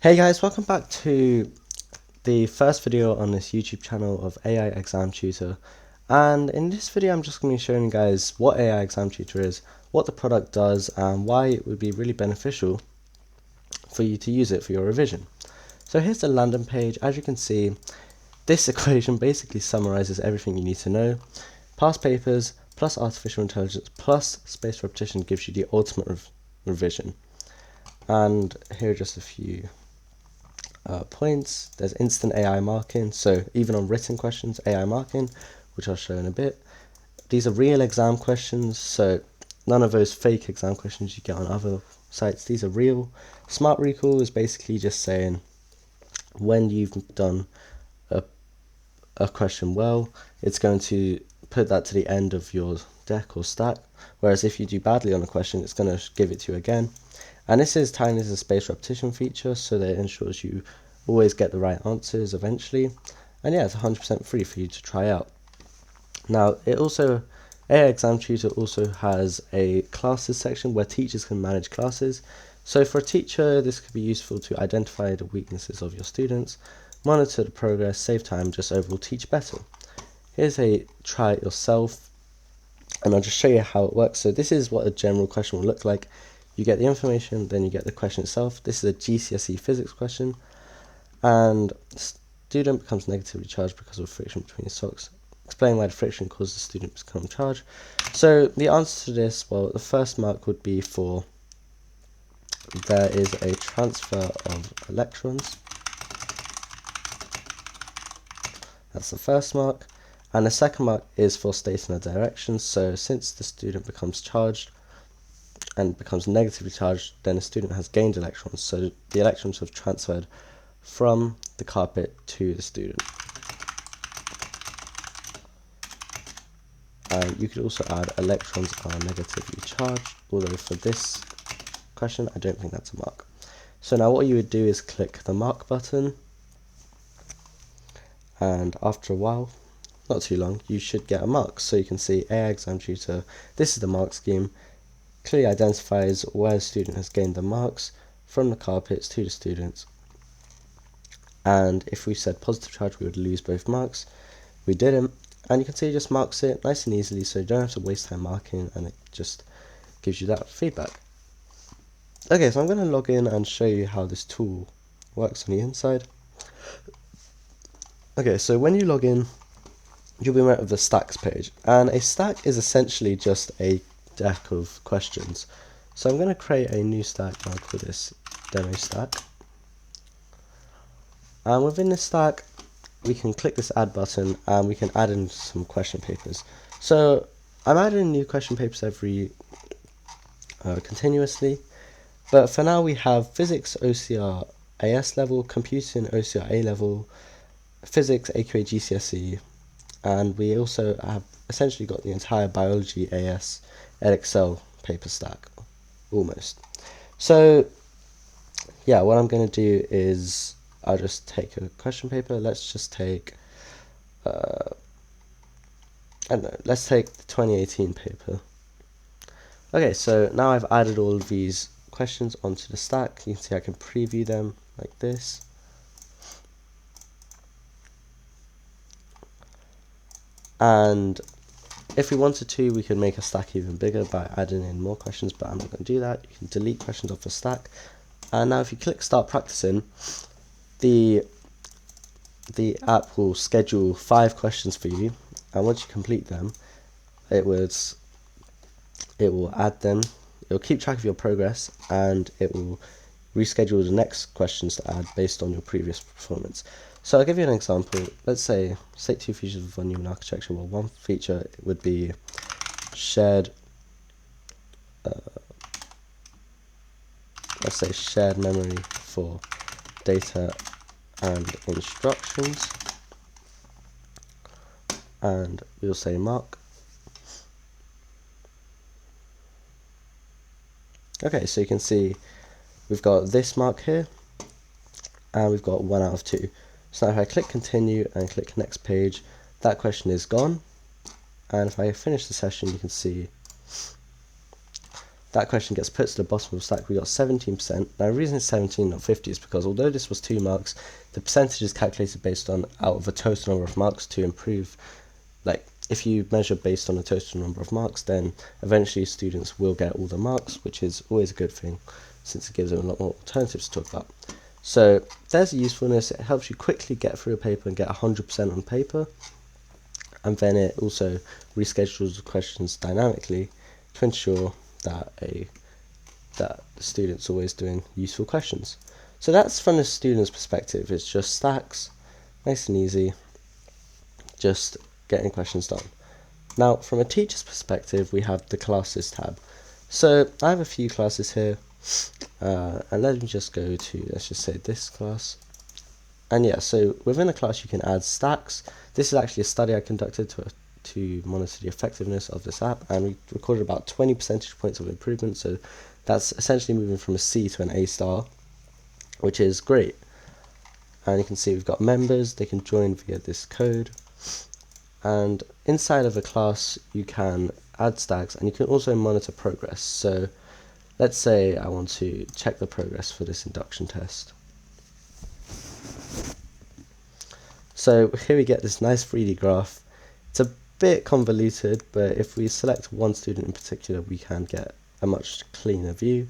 Hey guys, welcome back to the first video on this YouTube channel of AI Exam Tutor. And in this video I'm just going to be showing you guys what AI Exam Tutor is, what the product does, and why it would be really beneficial for you to use it for your revision. So here's the landing page. As you can see, this equation basically summarizes everything you need to know. Past papers plus artificial intelligence plus spaced repetition gives you the ultimate revision. And here are just a few points. There's instant AI marking, so even on written questions, AI marking, which I'll show in a bit. These are real exam questions, so none of those fake exam questions you get on other sites. These are real. Smart recall is basically just saying when you've done a question well, it's going to put that to the end of your deck or stack, whereas if you do badly on a question, it's going to give it to you again. And this is tying as a spaced repetition feature, so that it ensures you always get the right answers eventually. And yeah, it's 100% free for you to try out. Now, AI Exam Tutor also has a classes section where teachers can manage classes. So for a teacher, this could be useful to identify the weaknesses of your students, monitor the progress, save time, just overall teach better. Here's a try it yourself, and I'll just show you how it works. So this is what a general question will look like. You get the information, then you get the question itself. This is a GCSE physics question, and student becomes negatively charged because of friction between his socks. Explain why the friction causes the student to become charged. So the answer to this, well, the first mark would be for there is a transfer of electrons. That's the first mark. And the second mark is for stating a direction. So since the student becomes charged and becomes negatively charged, then the student has gained electrons. So the electrons have transferred from the carpet to the student. And you could also add electrons are negatively charged, although for this question I don't think that's a mark. So now what you would do is click the mark button, and after a while, not too long, you should get a mark. So you can see AI Exam Tutor, this is the mark scheme, clearly identifies where the student has gained the marks from the carpets to the students. And if we said positive charge, we would lose both marks. We didn't, and you can see it just marks it nice and easily, so you don't have to waste time marking, and it just gives you that feedback. Okay, so I'm going to log in and show you how this tool works on the inside. Okay, so when you log in, you'll be met with the stacks page, and a stack is essentially just a deck of questions. So I'm going to create a new stack, and I'll call this demo stack. And within this stack, we can click this add button and we can add in some question papers. So I'm adding new question papers every continuously, but for now we have physics OCR AS level, computing OCR A level, physics AQA GCSE, and we also have essentially got the entire biology AS Excel paper stack, almost. So yeah, what I'm going to do is I'll just take a question paper. Let's just take, I don't know, let's take the 2018 paper. Okay, so now I've added all of these questions onto the stack. You can see I can preview them like this. And if we wanted to, we could make a stack even bigger by adding in more questions, but I'm not going to do that. You can delete questions off the stack. And now if you click start practicing, the app will schedule 5 questions for you, and once you complete them, it will add them. It will keep track of your progress, and it will reschedule the next questions to add based on your previous performance. So I'll give you an example. Let's say state 2 features of volume in architecture. Well, one feature would be shared, let's say shared memory for data and instructions, and we'll say mark. Okay, so you can see we've got this mark here, and we've got 1 out of 2. So now if I click continue and click next page, that question is gone, and if I finish the session, you can see that question gets put to the bottom of the stack, we got 17%. Now the reason it's 17 not 50 is because although this was 2 marks, the percentage is calculated based on out of a total number of marks to improve. Like, if you measure based on a total number of marks, then eventually students will get all the marks, which is always a good thing since it gives them a lot more alternatives to talk about. So there's a usefulness. It helps you quickly get through a paper and get 100% on paper, and then it also reschedules the questions dynamically to ensure that the student's always doing useful questions. So that's from the student's perspective. It's just stacks, nice and easy, just getting questions done. Now from a teacher's perspective, we have the classes tab. So I have a few classes here, and let me just go to, let's just say this class. And yeah, so within a class you can add stacks. This is actually a study I conducted to monitor the effectiveness of this app, and we recorded about 20 percentage points of improvement. So that's essentially moving from a C to an A star, which is great. And you can see we've got members, they can join via this code. And inside of a class you can add stacks, and you can also monitor progress. So let's say I want to check the progress for this induction test. So here we get this nice 3D graph. It's a bit convoluted, but if we select one student in particular, we can get a much cleaner view.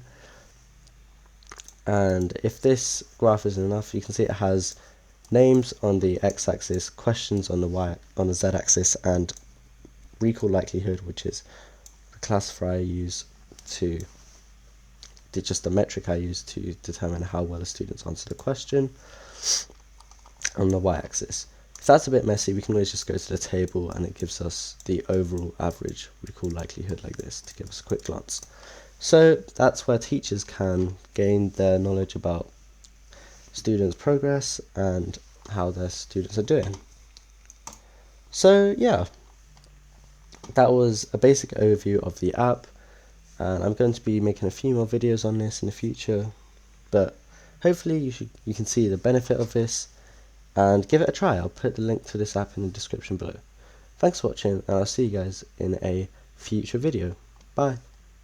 And if this graph isn't enough, you can see it has names on the x-axis, questions on the z-axis, and recall likelihood, which is the classifier I use to just the metric I use to determine how well a student's answered the question, on the y-axis. If that's a bit messy, we can always just go to the table and it gives us the overall average recall likelihood like this to give us a quick glance. So that's where teachers can gain their knowledge about students' progress and how their students are doing. So yeah, that was a basic overview of the app, and I'm going to be making a few more videos on this in the future, but hopefully you can see the benefit of this and give it a try. I'll put the link to this app in the description below. Thanks for watching, and I'll see you guys in a future video. Bye.